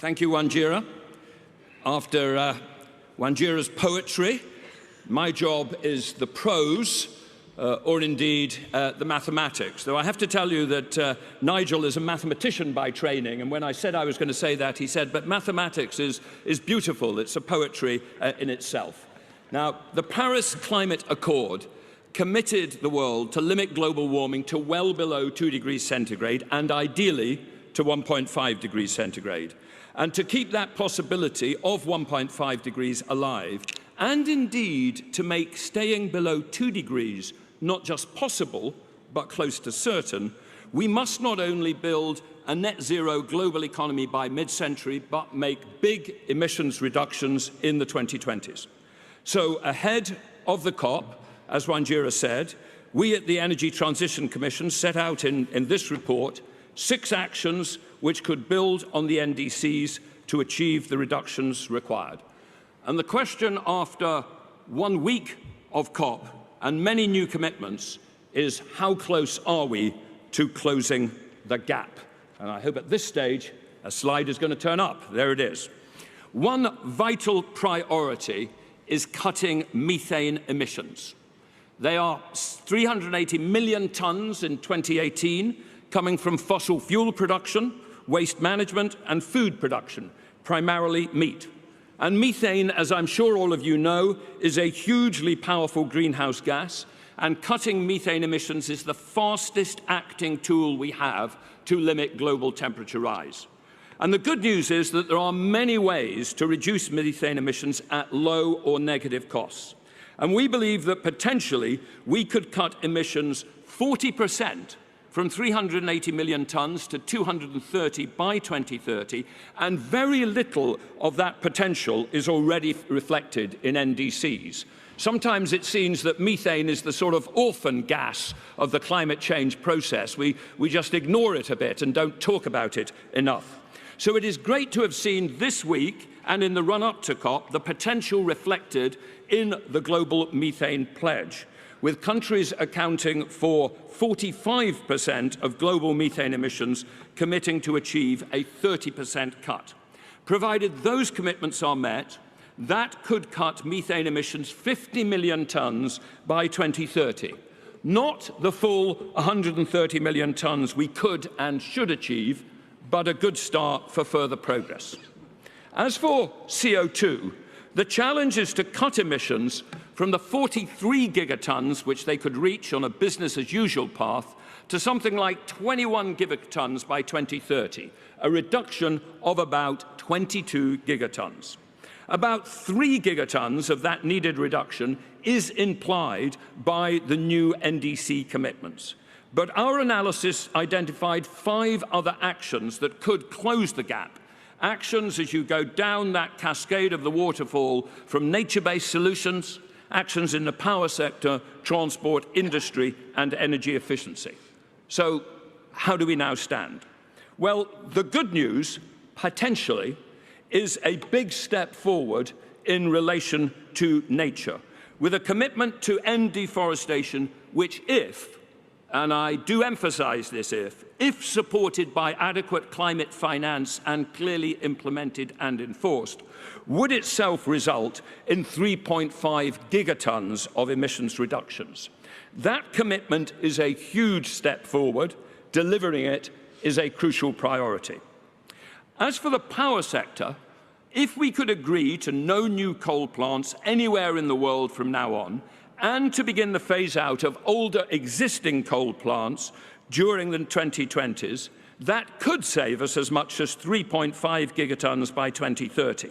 Thank you, Wanjira. After Wanjira's poetry, my job is the prose, or indeed the mathematics. Though I have to tell you that Nigel is a mathematician by training, and when I said I was going to say that, he said, but mathematics is beautiful. It's a poetry in itself. Now, the Paris Climate Accord committed the world to limit global warming to well below 2 degrees centigrade and ideally to 1.5 degrees centigrade. And to keep that possibility of 1.5 degrees alive, and indeed to make staying below 2 degrees not just possible, but close to certain, we must not only build a net zero global economy by mid-century, but make big emissions reductions in the 2020s. So ahead of the COP, as Wanjira said, we at the Energy Transition Commission set out in this report 6 actions which could build on the NDCs to achieve the reductions required. And the question after 1 week of COP and many new commitments is how close are we to closing the gap? And I hope at this stage a slide is going to turn up. There it is. One vital priority is cutting methane emissions. They are 380 million tonnes in 2018, coming from fossil fuel production, waste management and food production, primarily meat. And methane, as I'm sure all of you know, is a hugely powerful greenhouse gas, and cutting methane emissions is the fastest acting tool we have to limit global temperature rise. And the good news is that there are many ways to reduce methane emissions at low or negative costs. And we believe that potentially we could cut emissions 40% from 380 million tonnes to 230 by 2030, and very little of that potential is already reflected in NDCs. Sometimes it seems that methane is the sort of orphan gas of the climate change process. We just ignore it a bit and don't talk about it enough. So it is great to have seen this week and in the run-up to COP the potential reflected in the global methane pledge, with countries accounting for 45% of global methane emissions committing to achieve a 30% cut. Provided those commitments are met, that could cut methane emissions 50 million tonnes by 2030. Not the full 130 million tonnes we could and should achieve, but a good start for further progress. As for CO2, the challenge is to cut emissions from the 43 gigatons which they could reach on a business-as-usual path to something like 21 gigatons by 2030, a reduction of about 22 gigatons. About 3 gigatons of that needed reduction is implied by the new NDC commitments. But our analysis identified 5 other actions that could close the gap. Actions as you go down that cascade of the waterfall from nature-based solutions, actions in the power sector, transport, industry, and energy efficiency. So how do we now stand? Well, the good news, potentially, is a big step forward in relation to nature, with a commitment to end deforestation, which and I do emphasize this if supported by adequate climate finance and clearly implemented and enforced, would itself result in 3.5 gigatons of emissions reductions. That commitment is a huge step forward. Delivering it is a crucial priority. As for the power sector, if we could agree to no new coal plants anywhere in the world from now on, and to begin the phase-out of older existing coal plants during the 2020s, that could save us as much as 3.5 gigatons by 2030.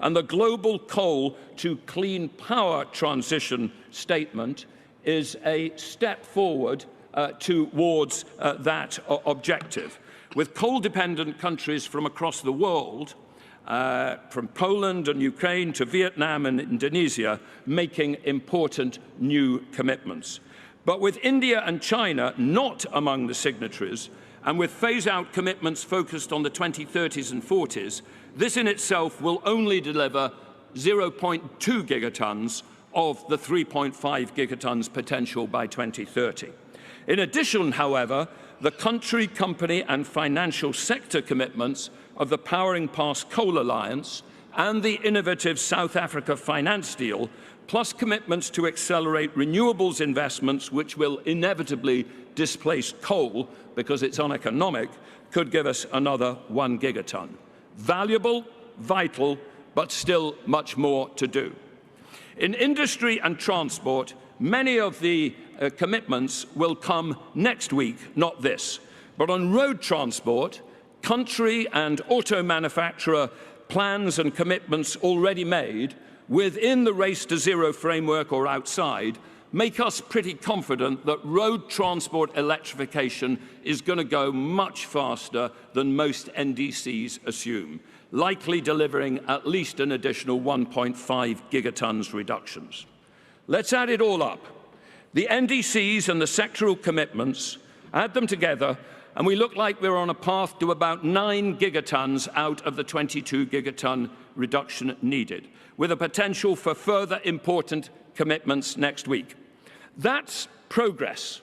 And the global coal to clean power transition statement is a step forward towards that objective, with coal-dependent countries from across the world, from Poland and Ukraine to Vietnam and Indonesia, making important new commitments. But with India and China not among the signatories, and with phase-out commitments focused on the 2030s and 40s, this in itself will only deliver 0.2 gigatons of the 3.5 gigatons potential by 2030. In addition, however, the country, company and financial sector commitments of the Powering Past Coal Alliance and the innovative South Africa finance deal, plus commitments to accelerate renewables investments, which will inevitably displace coal because it's uneconomic, could give us another 1 gigaton. Valuable, vital, but still much more to do. In industry and transport, many of the commitments will come next week, not this. But on road transport, country and auto manufacturer plans and commitments already made within the Race to Zero framework or outside make us pretty confident that road transport electrification is going to go much faster than most NDCs assume, likely delivering at least an additional 1.5 gigatons reductions. Let's add it all up. The NDCs and the sectoral commitments, add them together, and we look like we're on a path to about 9 gigatons out of the 22 gigaton reduction needed, with a potential for further important commitments next week. That's progress.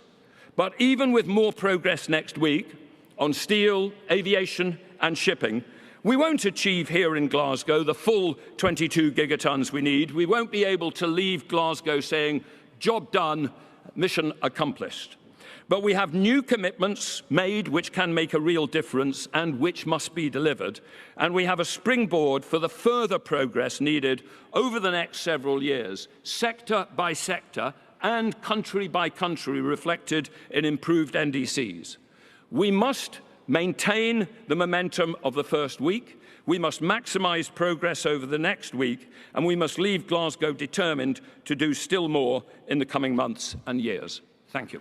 But even with more progress next week on steel, aviation, and shipping, we won't achieve here in Glasgow the full 22 gigatons we need. We won't be able to leave Glasgow saying, job done, mission accomplished. But we have new commitments made which can make a real difference and which must be delivered. And we have a springboard for the further progress needed over the next several years, sector by sector and country by country, reflected in improved NDCs. We must maintain the momentum of the first week. We must maximise progress over the next week, and we must leave Glasgow determined to do still more in the coming months and years. Thank you.